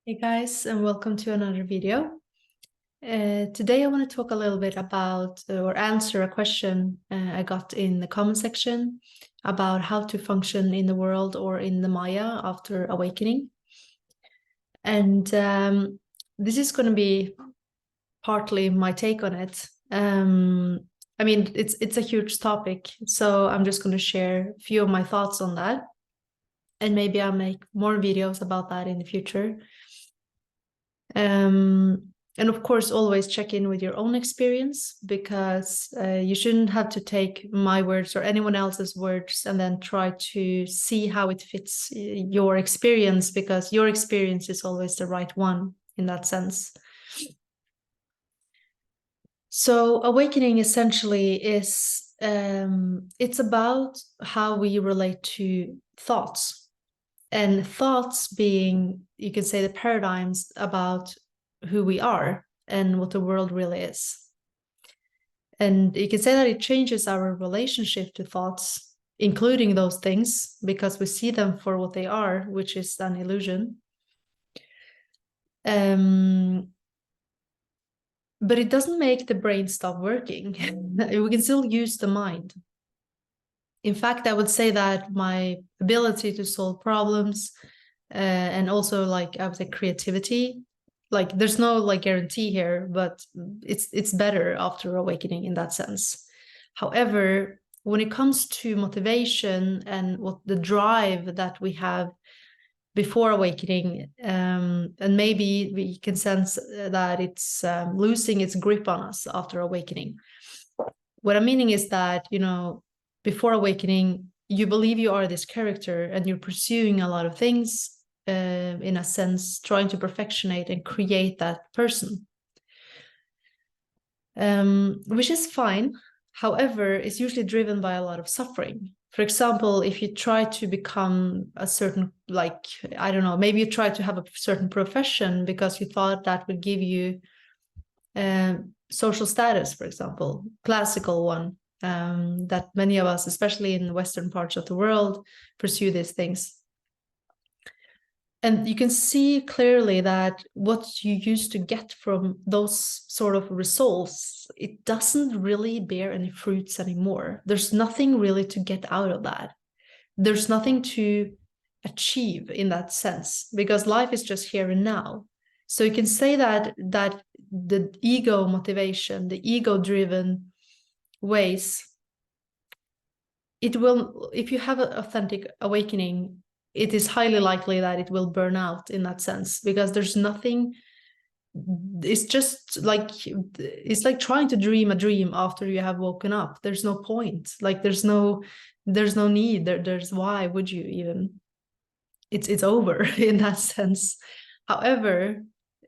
Hey guys, and welcome to another video. Today I want to talk a little bit about or answer a question I got in the comment section about how to function in the world or in the Maya after awakening. And this is going to be partly my take on it. I mean, it's a huge topic, so I'm just going to share a few of my thoughts on that. And maybe I'll make more videos about that in the future. And of course, always check in with your own experience, because you shouldn't have to take my words or anyone else's words and then try to see how it fits your experience, because your experience is always the right one in that sense. So awakening essentially is, it's about how we relate to thoughts. And thoughts being, you can say, the paradigms about who we are and what the world really is. And you can say that it changes our relationship to thoughts, including those things, because we see them for what they are, which is an illusion. But it doesn't make the brain stop working. We can still use the mind. In fact, I would say that my ability to solve problems and also, like, I would say, creativity, like, there's no like guarantee here, but it's better after awakening in that sense. However, when it comes to motivation and what the drive that we have before awakening, and maybe we can sense that it's losing its grip on us after awakening. What I'm meaning is that, you know, before awakening, you believe you are this character and you're pursuing a lot of things, in a sense, trying to perfectionate and create that person, which is fine. However, it's usually driven by a lot of suffering. For example, if you try to become a certain, like, I don't know, maybe you try to have a certain profession because you thought that would give you social status, for example, classical one, that many of us, especially in the Western parts of the world, pursue these things. And you can see clearly that what you used to get from those sort of results, it doesn't really bear any fruits anymore. There's nothing really to get out of that. There's nothing to achieve in that sense, because life is just here and now. So you can say that the ego motivation, the ego-driven ways, it will, if you have an authentic awakening, it is highly likely that it will burn out in that sense, because there's nothing. It's just like, it's like trying to dream a dream after you have woken up. There's no point. Like, there's no need. There's why would you even? It's over in that sense. However,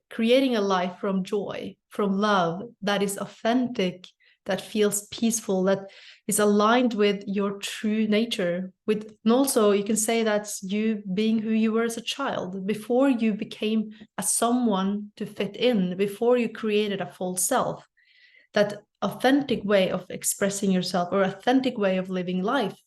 creating a life from joy, from love, that is authentic, that feels peaceful, that is aligned with your true nature, with, and also you can say that's you being who you were as a child, before you became a someone to fit in, before you created a false self. That authentic way of expressing yourself, or authentic way of living life,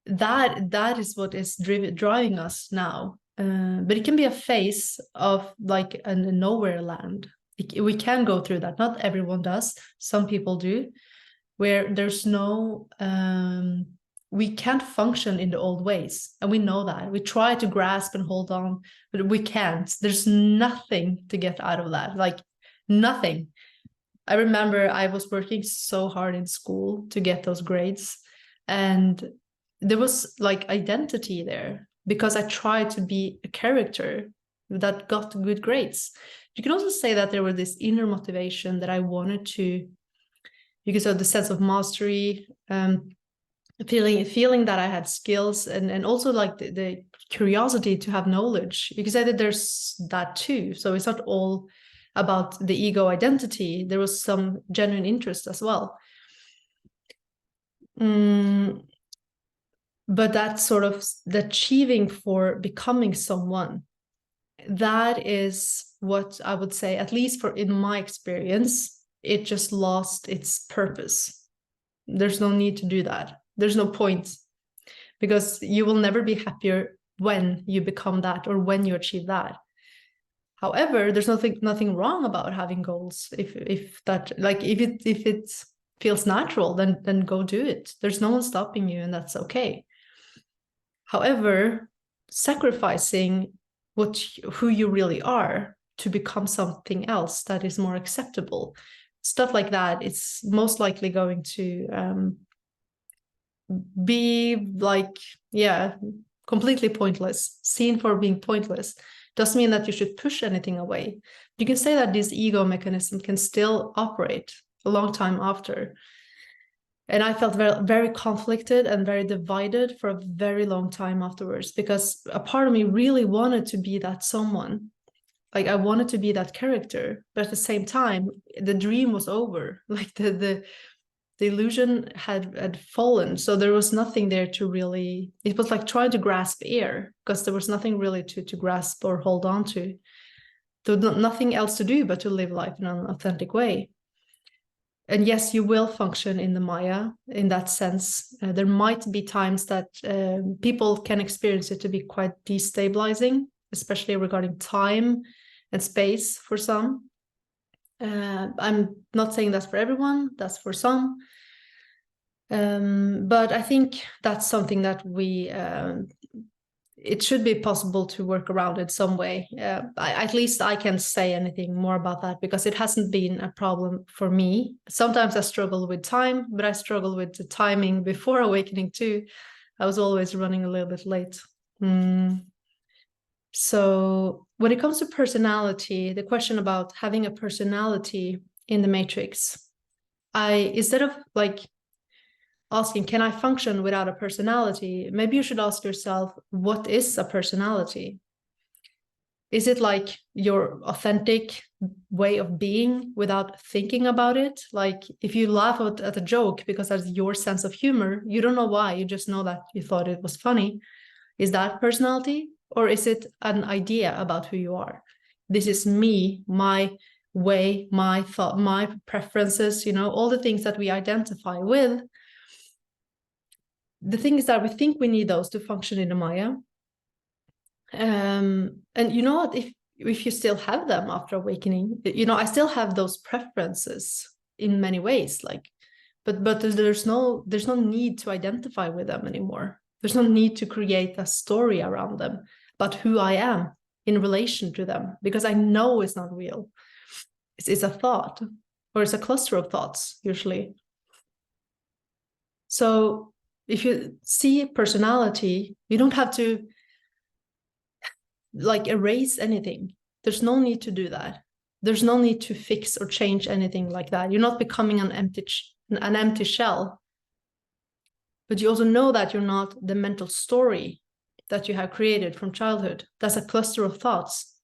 that is what is driving us now. But it can be a phase of like a nowhere land. We can go through that. Not everyone does. Some people do, where there's no, we can't function in the old ways. And we know that. We try to grasp and hold on, but we can't. There's nothing to get out of that. Like, nothing. I remember I was working so hard in school to get those grades. And there was like identity there, because I tried to be a character that got good grades. You can also say that there was this inner motivation that I wanted to, you can say, the sense of mastery, feeling that I had skills, and also like the curiosity to have knowledge. You can say that there's that too. So it's not all about the ego identity. There was some genuine interest as well. But that sort of the achieving for becoming someone, that is what I would say, at least for in my experience, it just lost its purpose. There's no need to do that. There's no point, because you will never be happier when you become that or when you achieve that. However, there's nothing wrong about having goals. If it feels natural, then go do it. There's no one stopping you, and that's okay. However, sacrificing who you really are to become something else that is more acceptable, stuff like that, it's most likely going to be like, yeah, completely pointless, seen for being pointless. Doesn't mean that you should push anything away. You can say that this ego mechanism can still operate a long time after. And I felt very, very conflicted and very divided for a very long time afterwards, because a part of me really wanted to be that someone. Like I wanted to be that character, but at the same time, the dream was over. Like the illusion had fallen. So there was nothing there to really, it was like trying to grasp air, because there was nothing really to grasp or hold on to. There was nothing else to do but to live life in an authentic way. And yes, you will function in the Maya in that sense. There might be times that people can experience it to be quite destabilizing, especially regarding time and space for some. I'm not saying that's for everyone, that's for some. But I think that's something that it should be possible to work around it some way. At least I can't say anything more about that, because it hasn't been a problem for me. Sometimes I struggle with time, but I struggle with the timing before awakening too. I was always running a little bit late. So when it comes to personality, the question about having a personality in the matrix, instead of like asking, can I function without a personality? Maybe you should ask yourself, what is a personality? Is it like your authentic way of being without thinking about it? Like if you laugh at a joke because that's your sense of humor, you don't know why, you just know that you thought it was funny. Is that personality? Or is it an idea about who you are? This is me, my way, my thought, my preferences, all the things that we identify with. The thing is that we think we need those to function in the Maya. And you know what, if you still have them after awakening, I still have those preferences in many ways, but there's no need to identify with them anymore. There's no need to create a story around them about who I am in relation to them, because I know it's not real. It's a thought, or it's a cluster of thoughts usually. So if you see personality, you don't have to erase anything. There's no need to do that. There's no need to fix or change anything like that. You're not becoming an empty shell. But you also know that you're not the mental story that you have created from childhood. That's a cluster of thoughts.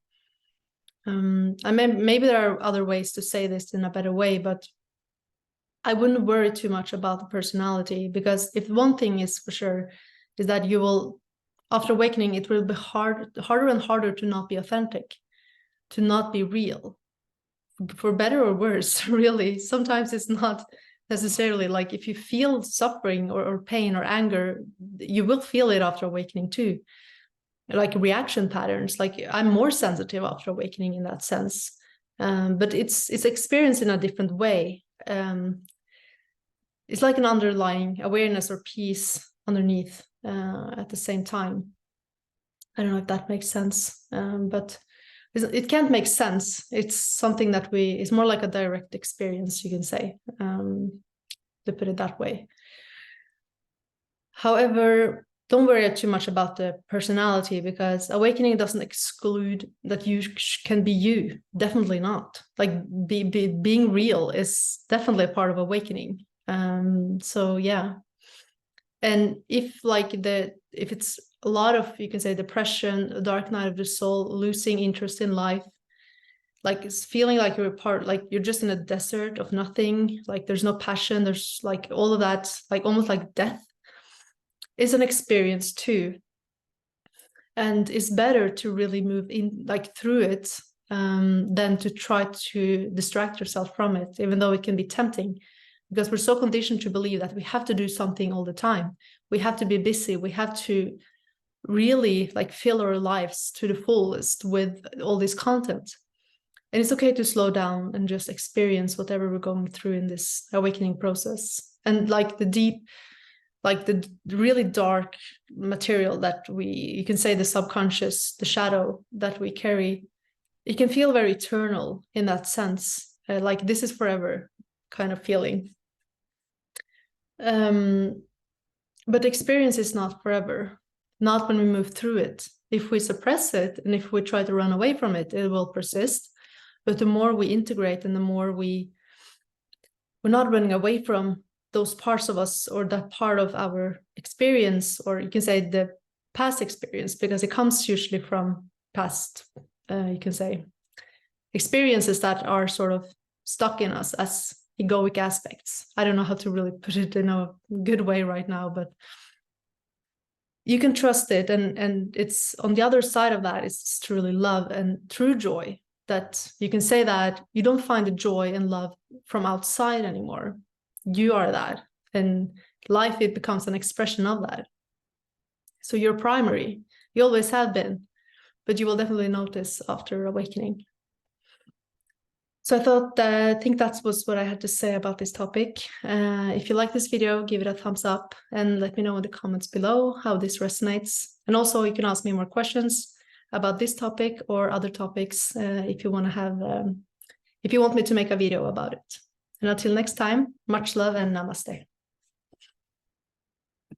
Maybe there are other ways to say this in a better way, but I wouldn't worry too much about the personality, because if one thing is for sure, is that you will, after awakening, it will be harder and harder to not be authentic, to not be real, for better or worse, really. Sometimes it's not necessarily like, if you feel suffering or pain or anger, you will feel it after awakening too. Like reaction patterns, like I'm more sensitive after awakening in that sense. But it's experienced in a different way. It's like an underlying awareness or peace underneath at the same time. I don't know if that makes sense, but it can't make sense. It's something that it's more like a direct experience, you can say, to put it that way. However, don't worry too much about the personality, because awakening doesn't exclude that you can be you. Definitely not. Like being real is definitely a part of awakening. So yeah. And if it's a lot of, you can say, depression, a dark night of the soul, losing interest in life, like feeling like you're just in a desert of nothing, like there's no passion, there's like all of that, like almost like death, is an experience too. And it's better to really move in through it than to try to distract yourself from it, even though it can be tempting, because we're so conditioned to believe that we have to do something all the time. We have to be busy. We have to really like fill our lives to the fullest with all this content. And it's okay to slow down and just experience whatever we're going through in this awakening process. And like the deep, like the really dark material that you can say the subconscious, the shadow that we carry, it can feel very eternal in that sense, like this is forever kind of feeling. But experience is not forever, not when we move through it. If we suppress it and if we try to run away from it, it will persist. But the more we integrate and the more we're not running away from those parts of us or that part of our experience, or you can say the past experience, because it comes usually from past, you can say, experiences that are sort of stuck in us as egoic aspects. I don't know how to really put it in a good way right now, but you can trust it. And it's on the other side of that, it's truly love and true joy, that you can say that you don't find the joy and love from outside anymore. You are that. And life, it becomes an expression of that. So you're primary. You always have been, but you will definitely notice after awakening. So I think that was what I had to say about this topic. If you like this video, give it a thumbs up and let me know in the comments below how this resonates. And also you can ask me more questions about this topic or other topics if you want to have, if you want me to make a video about it. And until next time, much love and namaste.